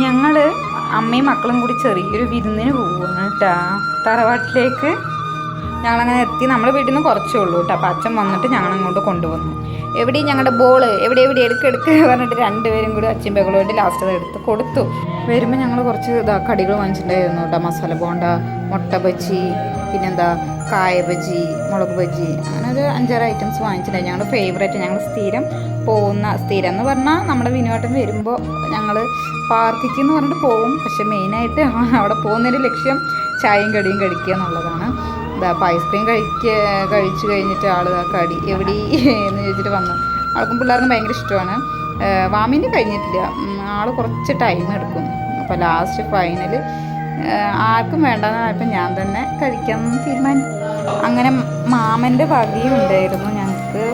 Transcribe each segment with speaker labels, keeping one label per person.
Speaker 1: ഞങ്ങൾ അമ്മയും മക്കളും കൂടി ചെറിയൊരു വിരുന്നിന് പോവുകയാണ് കേട്ടോ തറവാട്ടിലേക്ക്. ഞങ്ങളങ്ങനെ എത്തി. നമ്മുടെ വീട്ടിൽ നിന്ന് കുറച്ചേ ഉള്ളൂ കേട്ടോ. അപ്പം അച്ഛൻ വന്നിട്ട് ഞങ്ങളങ്ങോട്ട് കൊണ്ടുവന്നു. എവിടെയും ഞങ്ങളുടെ ബോള് എവിടെ എടുക്ക് പറഞ്ഞിട്ട് രണ്ടുപേരും കൂടി അച്ഛൻ ബഹളമായിട്ട് ലാസ്റ്റ് അത് എടുത്ത് കൊടുത്തു. വരുമ്പോൾ ഞങ്ങൾ കുറച്ച് കടികൾ വാങ്ങിച്ചിട്ടുണ്ടായിരുന്നു കേട്ടോ. മസാല ബോണ്ട, മുട്ട ബജി, പിന്നെന്താ കായ ബജി, മുളക് ബജി, അങ്ങനെ ഒരു 5-6 ഐറ്റംസ് വാങ്ങിച്ചിട്ടുണ്ടായിരുന്നു. ഞങ്ങളുടെ ഫേവറേറ്റ്, ഞങ്ങൾ സ്ഥിരം എന്ന് പറഞ്ഞാൽ നമ്മുടെ വിനോദം വരുമ്പോൾ ഞങ്ങൾ പാർക്കിക്ക് എന്ന് പറഞ്ഞിട്ട് പോവും. പക്ഷെ മെയിനായിട്ട് അവിടെ പോകുന്നൊരു ലക്ഷ്യം ചായയും കടിയും കഴിക്കുക എന്നുള്ളതാണ്. അപ്പോൾ ഐസ്ക്രീം കഴിച്ചു കഴിഞ്ഞിട്ട് ആൾ കടി എവിടെ എന്ന് ചോദിച്ചിട്ട് വന്നു. ആൾക്കും പിള്ളേർക്കും ഭയങ്കര ഇഷ്ടമാണ്. വാമിൻ്റെ കഴിഞ്ഞിട്ടില്ല, ആൾ കുറച്ച് ടൈം എടുക്കും. അപ്പോൾ ലാസ്റ്റ് ഫൈനൽ ആർക്കും വേണ്ടെന്നായപ്പോൾ ഞാൻ തന്നെ കഴിക്കാമെന്ന് തീരുമാനിച്ചു. അങ്ങനെ മാമൻ്റെ വകയും ഉണ്ടായിരുന്നു ഞങ്ങൾക്ക്.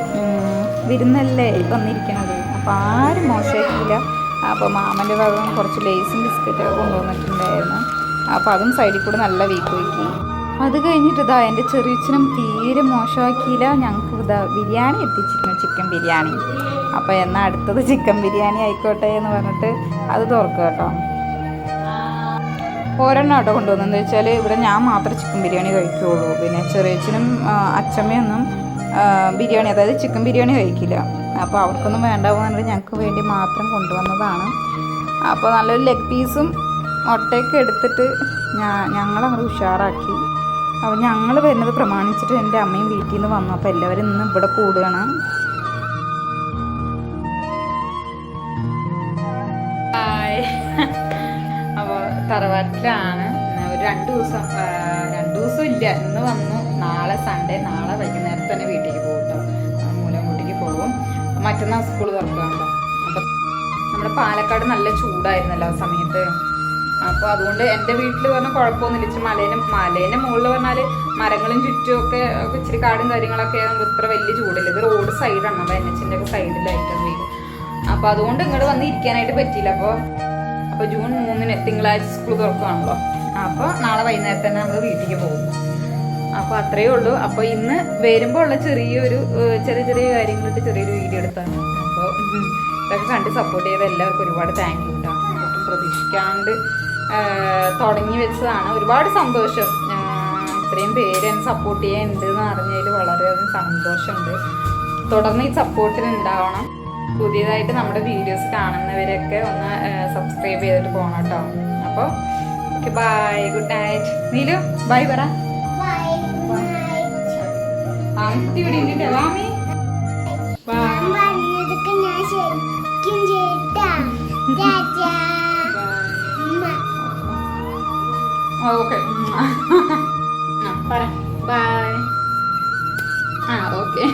Speaker 1: വിരുന്നല്ലേ വന്നിരിക്കണത്, അപ്പോൾ ആരും മോശമായിട്ടില്ല. അപ്പോൾ മാമൻ്റെ വക കുറച്ച് ലേസും ബിസ്ക്കറ്റൊക്കെ കൊണ്ടുവന്നിട്ടുണ്ടായിരുന്നു. അപ്പോൾ അതും സൈഡിൽ കൂടെ നല്ല വീക്ക് വയ്ക്കി. അത് കഴിഞ്ഞിട്ട് എൻ്റെ ചെറിയച്ഛനും തീരെ മോശമാക്കിയില്ല. ഞങ്ങൾക്ക് ബിരിയാണി എത്തിച്ചിരുന്നു, ചിക്കൻ ബിരിയാണി. അപ്പോൾ എന്നാൽ അടുത്തത് ചിക്കൻ ബിരിയാണി ആയിക്കോട്ടെ എന്ന് പറഞ്ഞിട്ട് അത് തുറക്കുക കേട്ടോ. ഒരെണ്ണം കേട്ടോ കൊണ്ടുവന്നെന്ന് വെച്ചാൽ ഇവിടെ ഞാൻ മാത്രമേ ചിക്കൻ ബിരിയാണി കഴിക്കുകയുള്ളൂ. പിന്നെ ചെറിയച്ഛനും അച്ഛമ്മയൊന്നും ബിരിയാണി, അതായത് ചിക്കൻ ബിരിയാണി കഴിക്കില്ല. അപ്പോൾ അവർക്കൊന്നും വേണ്ടാവുന്ന പറഞ്ഞിട്ട് ഞങ്ങൾക്ക് വേണ്ടി മാത്രം കൊണ്ടുവന്നതാണ്. അപ്പോൾ നല്ലൊരു ലെഗ് പീസും മുട്ടയൊക്കെ എടുത്തിട്ട് ഞങ്ങളങ്ങനെ ഉഷാറാക്കി. അപ്പോൾ ഞങ്ങൾ വരുന്നത് പ്രമാണിച്ചിട്ട് എൻ്റെ അമ്മയും വീട്ടിൽ നിന്ന് വന്നു. അപ്പോൾ എല്ലാവരും ഇന്ന് ഇവിടെ കൂടുകയാണ്. അപ്പോൾ തറവാട്ടിലാണ് ഒരു 2 ദിവസം ഇല്ല, ഇന്ന് വന്നു. നാളെ സൺഡേ, നാളെ വൈകുന്നേരം തന്നെ വീട്ടിലേക്ക് പോകും കേട്ടോ. മൂലംകുട്ടിക്ക് പോകും. മറ്റന്നാൾ സ്കൂൾ തുറക്കുകയാണല്ലോ. അപ്പം നമ്മുടെ പാലക്കാട് നല്ല ചൂടായിരുന്നല്ലോ ആ സമയത്ത്. അപ്പോൾ അതുകൊണ്ട് എൻ്റെ വീട്ടിൽ പറഞ്ഞാൽ കുഴപ്പമൊന്നുമില്ല. മലേൻ്റെ മുകളിൽ പറഞ്ഞാൽ മരങ്ങളും ചുറ്റുമൊക്കെ ഇച്ചിരി കാടും കാര്യങ്ങളൊക്കെ ആകുമ്പോൾ ഇത്ര വലിയ ചൂടില്ല. ഇത് റോഡ് സൈഡാണ്, നമ്മുടെ NH-ൻ്റെ ഒക്കെ സൈഡിലായിട്ടാണ് വീട്. അപ്പോൾ അതുകൊണ്ട് ഇങ്ങോട്ട് വന്ന് ഇരിക്കാനായിട്ട് പറ്റിയില്ല. അപ്പോൾ ജൂൺ 3 തിങ്കളാഴ്ച സ്കൂൾ തുറക്കുകയാണല്ലോ. അപ്പോൾ നാളെ വൈകുന്നേരം തന്നെ നമ്മൾ വീട്ടിലേക്ക് പോകും. അപ്പോൾ അത്രയേ ഉള്ളൂ. അപ്പോൾ ഇന്ന് വരുമ്പോൾ ഉള്ള ചെറിയ കാര്യങ്ങളിട്ട് ചെറിയൊരു വീഡിയോ എടുത്താണ്. അപ്പോൾ ഇതൊക്കെ കണ്ട് സപ്പോർട്ട് ചെയ്ത എല്ലാവർക്കും ഒരുപാട് താങ്ക് യു കേട്ടോ. ഒട്ടും പ്രതീക്ഷിക്കാണ്ട് തുടങ്ങി വെച്ചതാണ്. ഒരുപാട് സന്തോഷം. ഇത്രയും പേര് എന്നെ സപ്പോർട്ട് ചെയ്യാനുണ്ട് എന്ന് അറിഞ്ഞതിൽ വളരെയധികം സന്തോഷമുണ്ട്. തുടർന്ന് ഈ സപ്പോർട്ടിന് ഉണ്ടാവണം. പുതിയതായിട്ട് നമ്മുടെ വീഡിയോസ് കാണുന്നവരൊക്കെ ഒന്ന് സബ്സ്ക്രൈബ് ചെയ്തിട്ട് പോകണം കേട്ടോ. അപ്പോൾ okay, bye, good night. Neelu bye പറ. ആൺകുട്ടി ഇവിടെ ഉണ്ട് വാമി. ഓക്കെ പറ ബൈ. ഓക്കെ.